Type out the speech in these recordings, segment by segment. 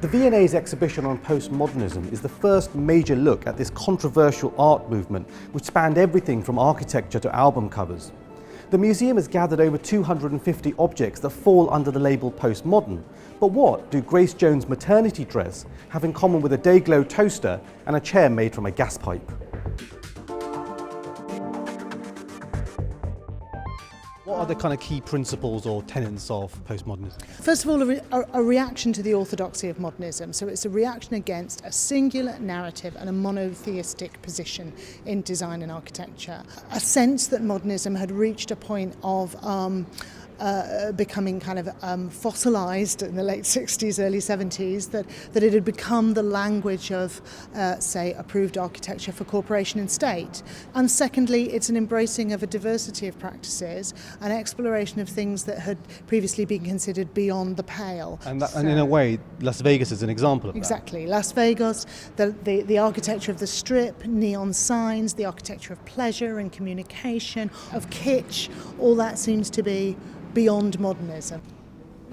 The V&A's exhibition on postmodernism is the first major look at this controversial art movement which spanned everything from architecture to album covers. The museum has gathered over 250 objects that fall under the label postmodern. But what do Grace Jones' maternity dress have in common with a Day-Glo toaster and a chair made from a gas pipe? What are the kind of key principles or tenets of postmodernism? First of all, a reaction to the orthodoxy of modernism. So it's a reaction against a singular narrative and a monotheistic position in design and architecture. A sense that modernism had reached a point of becoming kind of fossilized in the late 60s, early 70s, that it had become the language of, say, approved architecture for corporation and state. And secondly, it's an embracing of a diversity of practices, an exploration of things that had previously been considered beyond the pale. And in a way, Las Vegas is an example of that. Exactly. Las Vegas, the architecture of the Strip, neon signs, the architecture of pleasure and communication, of kitsch, all that seems to be beyond modernism.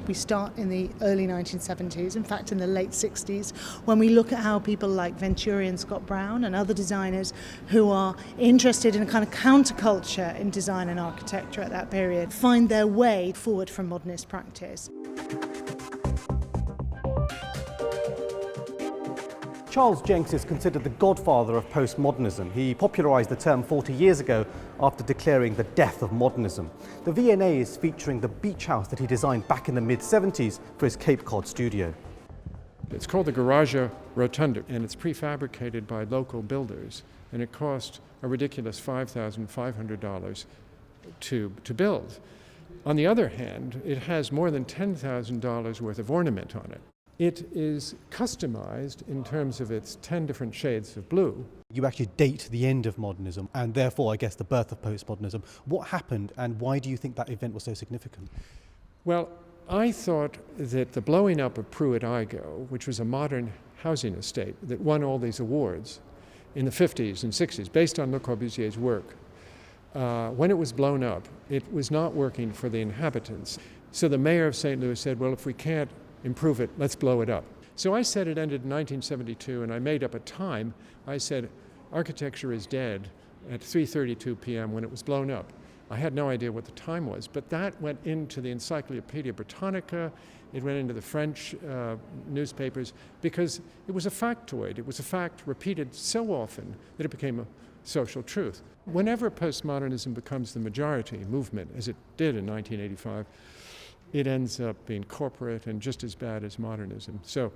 We start in the early 1970s, in fact in the late 60s, when we look at how people like Venturi and Scott Brown and other designers who are interested in a kind of counterculture in design and architecture at that period find their way forward from modernist practice. Charles Jencks is considered the godfather of postmodernism. He popularised the term 40 years ago after declaring the death of modernism. The V&A is featuring the beach house that he designed back in the mid-70s for his Cape Cod studio. It's called the Garage Rotunda, and it's prefabricated by local builders, and it cost a ridiculous $5,500 to build. On the other hand, it has more than $10,000 worth of ornament on it. It is customized in terms of its 10 different shades of blue. You actually date the end of modernism and therefore, I guess, the birth of postmodernism. What happened and why do you think that event was so significant? Well, I thought that the blowing up of Pruitt-Igoe, which was a modern housing estate that won all these awards in the 50s and 60s based on Le Corbusier's work, when it was blown up, it was not working for the inhabitants. So the mayor of St. Louis said, well, if we can't improve it, let's blow it up. So I said it ended in 1972, and I made up a time. I said, architecture is dead at 3:32 p.m. when it was blown up. I had no idea what the time was, but that went into the Encyclopedia Britannica, it went into the French newspapers, because it was a factoid. It was a fact repeated so often that it became a social truth. Whenever postmodernism becomes the majority movement, as it did in 1985, it ends up being corporate and just as bad as modernism. So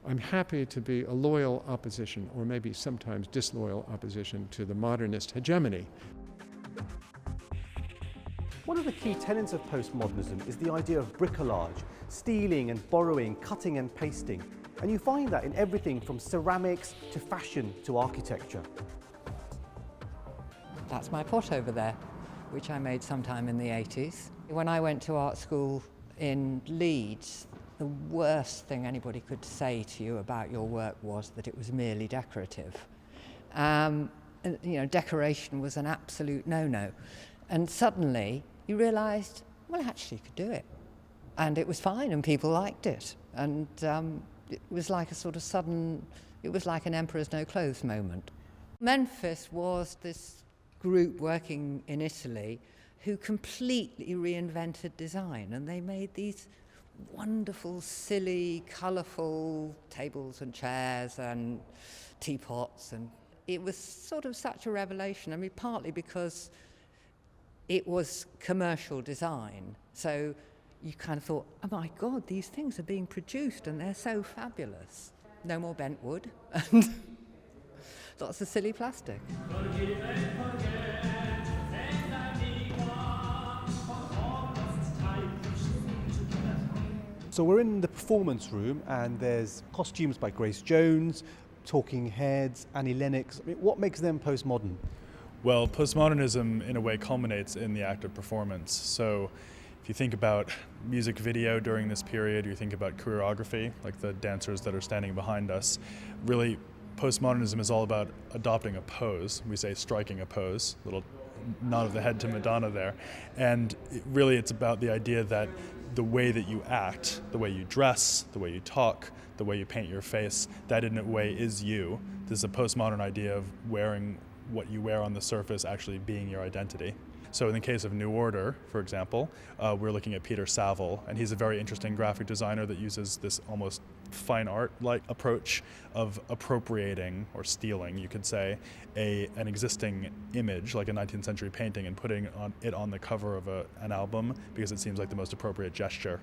I'm happy to be a loyal opposition, or maybe sometimes disloyal opposition, to the modernist hegemony. One of the key tenets of postmodernism is the idea of bricolage, stealing and borrowing, cutting and pasting. And you find that in everything from ceramics to fashion to architecture. That's my pot over there, which I made sometime in the 80s. When I went to art school in Leeds, the worst thing anybody could say to you about your work was that it was merely decorative. Decoration was an absolute no-no. And suddenly you realised, well, actually you could do it. And it was fine and people liked it. And it was like a sort of sudden, it was like an emperor's no clothes moment. Memphis was this group working in Italy who completely reinvented design, and they made these wonderful, silly, colourful tables and chairs and teapots, and it was sort of such a revelation. I mean, partly because it was commercial design, so you kind of thought, oh my God, these things are being produced and they're so fabulous. No more bent wood and lots of silly plastic. So we're in the performance room and there's costumes by Grace Jones, Talking Heads, Annie Lennox. I mean, what makes them postmodern? Well, postmodernism in a way culminates in the act of performance. So if you think about music video during this period, you think about choreography, like the dancers that are standing behind us. Really, postmodernism is all about adopting a pose. We say striking a pose, little nod of the head to Madonna there. And really it's about the idea that the way that you act, the way you dress, the way you talk, the way you paint your face, that in a way is you. This is a postmodern idea of wearing what you wear on the surface actually being your identity. So in the case of New Order, for example, we're looking at Peter Saville, and he's a very interesting graphic designer that uses this almost fine art-like approach of appropriating, or stealing, you could say, an existing image, like a 19th century painting, and putting it on the cover of an album because it seems like the most appropriate gesture.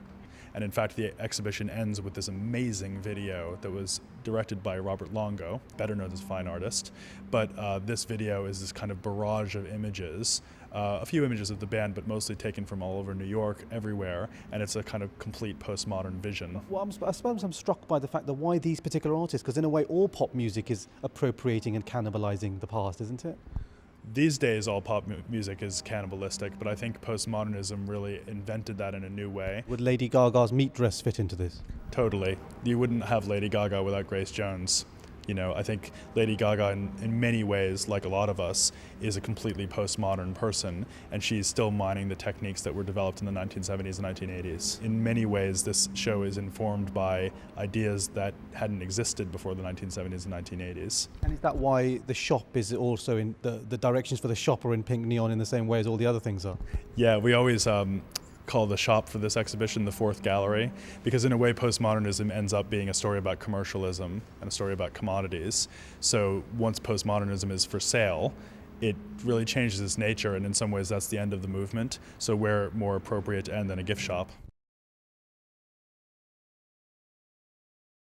And in fact, the exhibition ends with this amazing video that was directed by Robert Longo, better known as Fine Artist. But this video is this kind of barrage of images, a few images of the band, but mostly taken from all over New York, everywhere. And it's a kind of complete postmodern vision. Well, I suppose I'm struck by the fact that why these particular artists, because in a way all pop music is appropriating and cannibalizing the past, isn't it? These days, all pop music is cannibalistic, but I think postmodernism really invented that in a new way. Would Lady Gaga's meat dress fit into this? Totally. You wouldn't have Lady Gaga without Grace Jones. You know, I think Lady Gaga, in many ways, like a lot of us, is a completely postmodern person, and she's still mining the techniques that were developed in the 1970s and 1980s. In many ways, this show is informed by ideas that hadn't existed before the 1970s and 1980s. And is that why the shop is also in, the directions for the shop are in pink neon in the same way as all the other things are? Yeah, we always call the shop for this exhibition the Fourth Gallery, because in a way postmodernism ends up being a story about commercialism and a story about commodities. So once postmodernism is for sale, it really changes its nature, and in some ways that's the end of the movement. So where more appropriate to end than a gift shop.